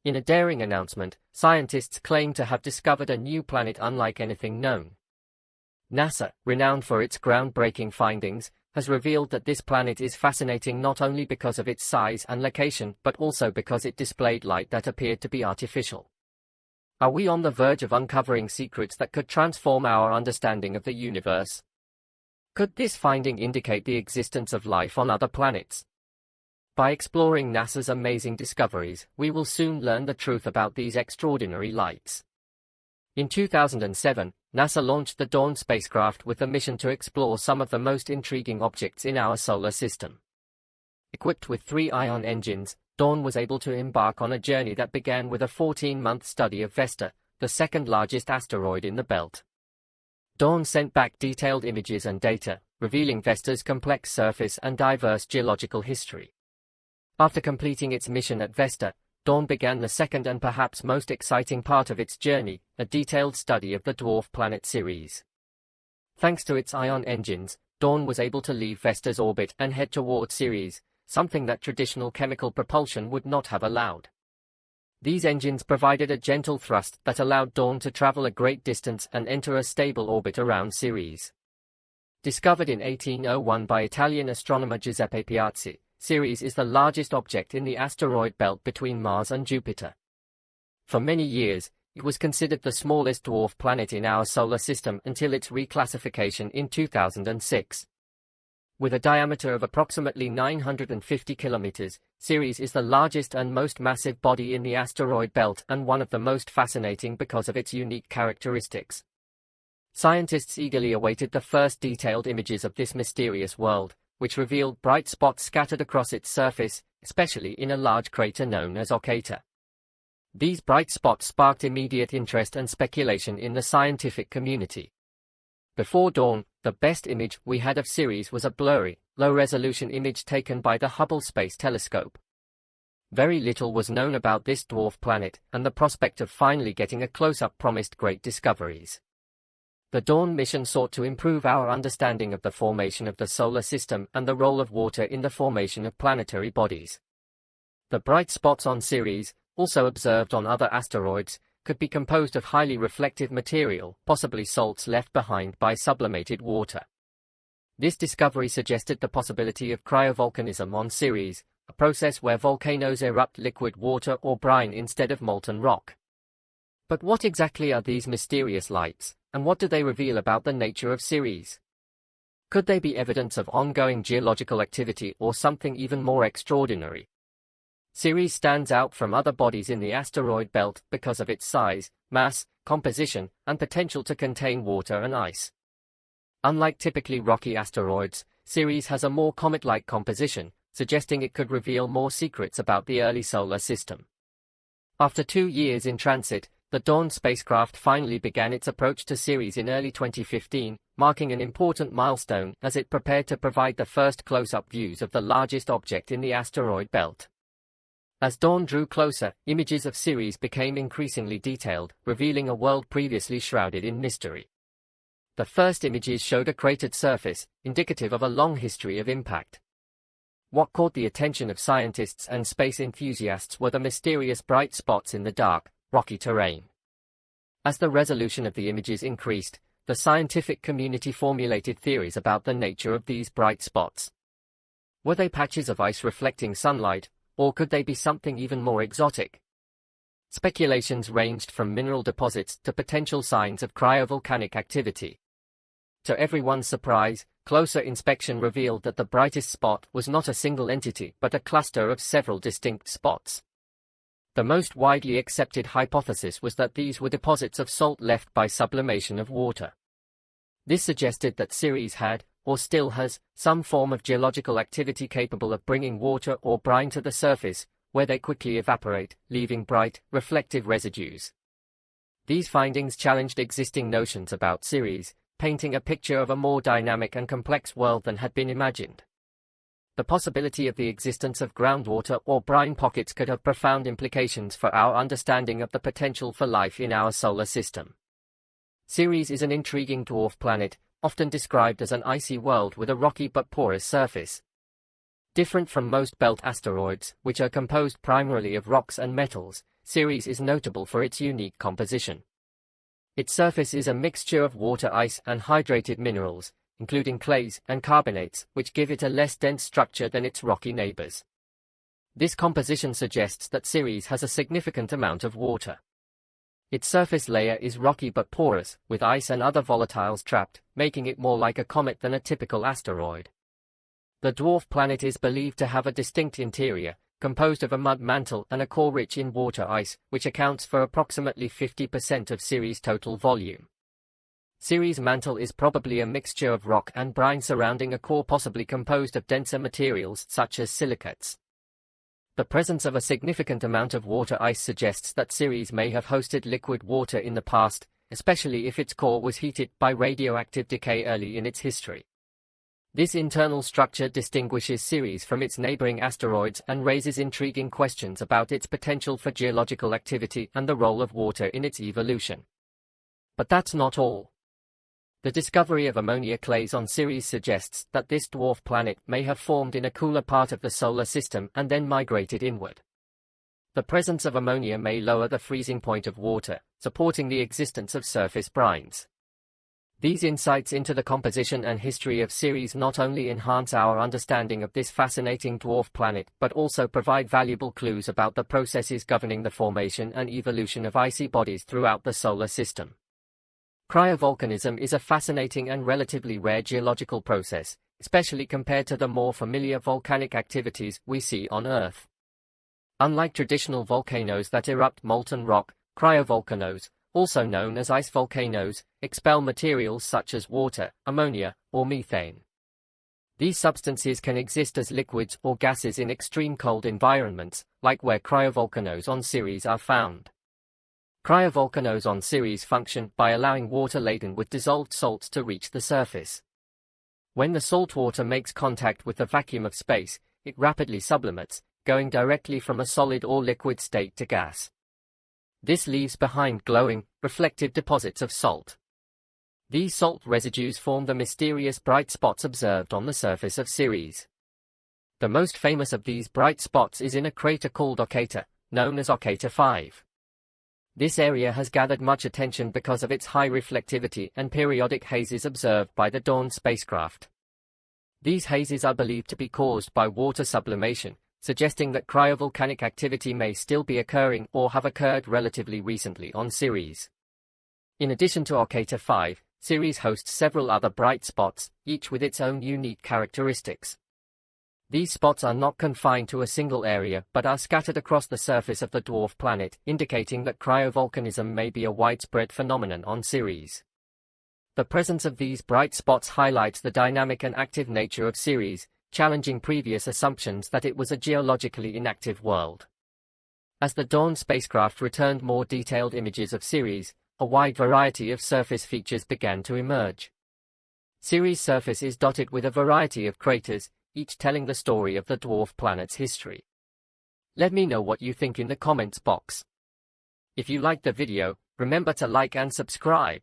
In a daring announcement, scientists claim to have discovered a new planet unlike anything known. NASA, renowned for its groundbreaking findings, has revealed that this planet is fascinating not only because of its size and location but also because it displayed light that appeared to be artificial. Are we on the verge of uncovering secrets that could transform our understanding of the universe? Could this finding indicate the existence of life on other planets? By exploring NASA's amazing discoveries, we will soon learn the truth about these extraordinary lights. In 2007, NASA launched the Dawn spacecraft with a mission to explore some of the most intriguing objects in our solar system. Equipped with 3 ion engines, Dawn was able to embark on a journey that began with a 14-month study of Vesta, the second-largest asteroid in the belt. Dawn sent back detailed images and data, revealing Vesta's complex surface and diverse geological history. After completing its mission at Vesta, Dawn began the second and perhaps most exciting part of its journey, a detailed study of the dwarf planet Ceres. Thanks to its ion engines, Dawn was able to leave Vesta's orbit and head toward Ceres, something that traditional chemical propulsion would not have allowed. These engines provided a gentle thrust that allowed Dawn to travel a great distance and enter a stable orbit around Ceres. Discovered in 1801 by Italian astronomer Giuseppe Piazzi, Ceres is the largest object in the asteroid belt between Mars and Jupiter. For many years, it was considered the smallest dwarf planet in our solar system until its reclassification in 2006. With a diameter of approximately 950 kilometers, Ceres is the largest and most massive body in the asteroid belt and one of the most fascinating because of its unique characteristics. Scientists eagerly awaited the first detailed images of this mysterious world, which revealed bright spots scattered across its surface, especially in a large crater known as Ocata. These bright spots sparked immediate interest and speculation in the scientific community. Before dawn, the best image we had of Ceres was a blurry, low-resolution image taken by the Hubble Space Telescope. Very little was known about this dwarf planet, and the prospect of finally getting a close-up promised great discoveries. The Dawn mission sought to improve our understanding of the formation of the solar system and the role of water in the formation of planetary bodies. The bright spots on Ceres, also observed on other asteroids, could be composed of highly reflective material, possibly salts left behind by sublimated water. This discovery suggested the possibility of cryovolcanism on Ceres, a process where volcanoes erupt liquid water or brine instead of molten rock. But what exactly are these mysterious lights, and what do they reveal about the nature of Ceres? Could they be evidence of ongoing geological activity or something even more extraordinary? Ceres stands out from other bodies in the asteroid belt because of its size, mass, composition, and potential to contain water and ice. Unlike typically rocky asteroids, Ceres has a more comet-like composition, suggesting it could reveal more secrets about the early solar system. After 2 years in transit, the Dawn spacecraft finally began its approach to Ceres in early 2015, marking an important milestone as it prepared to provide the first close-up views of the largest object in the asteroid belt. As dawn drew closer, images of Ceres became increasingly detailed, revealing a world previously shrouded in mystery. The first images showed a cratered surface, indicative of a long history of impact. What caught the attention of scientists and space enthusiasts were the mysterious bright spots in the dark, rocky terrain. As the resolution of the images increased, the scientific community formulated theories about the nature of these bright spots. Were they patches of ice reflecting sunlight, or could they be something even more exotic? Speculations ranged from mineral deposits to potential signs of cryovolcanic activity. To everyone's surprise, closer inspection revealed that the brightest spot was not a single entity but a cluster of several distinct spots. The most widely accepted hypothesis was that these were deposits of salt left by sublimation of water. This suggested that Ceres had, or still has, some form of geological activity capable of bringing water or brine to the surface, where they quickly evaporate, leaving bright, reflective residues. These findings challenged existing notions about Ceres, painting a picture of a more dynamic and complex world than had been imagined. The possibility of the existence of groundwater or brine pockets could have profound implications for our understanding of the potential for life in our solar system. Ceres is an intriguing dwarf planet, often described as an icy world with a rocky but porous surface. Different from most belt asteroids, which are composed primarily of rocks and metals, Ceres is notable for its unique composition. Its surface is a mixture of water, ice, and hydrated minerals, including clays and carbonates, which give it a less dense structure than its rocky neighbors. This composition suggests that Ceres has a significant amount of water. Its surface layer is rocky but porous, with ice and other volatiles trapped, making it more like a comet than a typical asteroid. The dwarf planet is believed to have a distinct interior, composed of a mud mantle and a core rich in water ice, which accounts for approximately 50% of Ceres' total volume. Ceres' mantle is probably a mixture of rock and brine surrounding a core possibly composed of denser materials such as silicates. The presence of a significant amount of water ice suggests that Ceres may have hosted liquid water in the past, especially if its core was heated by radioactive decay early in its history. This internal structure distinguishes Ceres from its neighboring asteroids and raises intriguing questions about its potential for geological activity and the role of water in its evolution. But that's not all. The discovery of ammonia clays on Ceres suggests that this dwarf planet may have formed in a cooler part of the solar system and then migrated inward. The presence of ammonia may lower the freezing point of water, supporting the existence of surface brines. These insights into the composition and history of Ceres not only enhance our understanding of this fascinating dwarf planet but also provide valuable clues about the processes governing the formation and evolution of icy bodies throughout the solar system. Cryovolcanism is a fascinating and relatively rare geological process, especially compared to the more familiar volcanic activities we see on Earth. Unlike traditional volcanoes that erupt molten rock, cryovolcanoes, also known as ice volcanoes, expel materials such as water, ammonia, or methane. These substances can exist as liquids or gases in extreme cold environments, like where cryovolcanoes on Ceres are found. Cryovolcanoes on Ceres function by allowing water laden with dissolved salts to reach the surface. When the salt water makes contact with the vacuum of space, it rapidly sublimates, going directly from a solid or liquid state to gas. This leaves behind glowing, reflective deposits of salt. These salt residues form the mysterious bright spots observed on the surface of Ceres. The most famous of these bright spots is in a crater called Ocata, known as Ocata 5. This area has gathered much attention because of its high reflectivity and periodic hazes observed by the Dawn spacecraft. These hazes are believed to be caused by water sublimation, suggesting that cryovolcanic activity may still be occurring or have occurred relatively recently on Ceres. In addition to Ocata 5, Ceres hosts several other bright spots, each with its own unique characteristics. These spots are not confined to a single area but are scattered across the surface of the dwarf planet, indicating that cryovolcanism may be a widespread phenomenon on Ceres. The presence of these bright spots highlights the dynamic and active nature of Ceres, challenging previous assumptions that it was a geologically inactive world. As the Dawn spacecraft returned more detailed images of Ceres, a wide variety of surface features began to emerge. Ceres' surface is dotted with a variety of craters, each telling the story of the dwarf planet's history. Let me know what you think in the comments box. If you liked the video, remember to like and subscribe.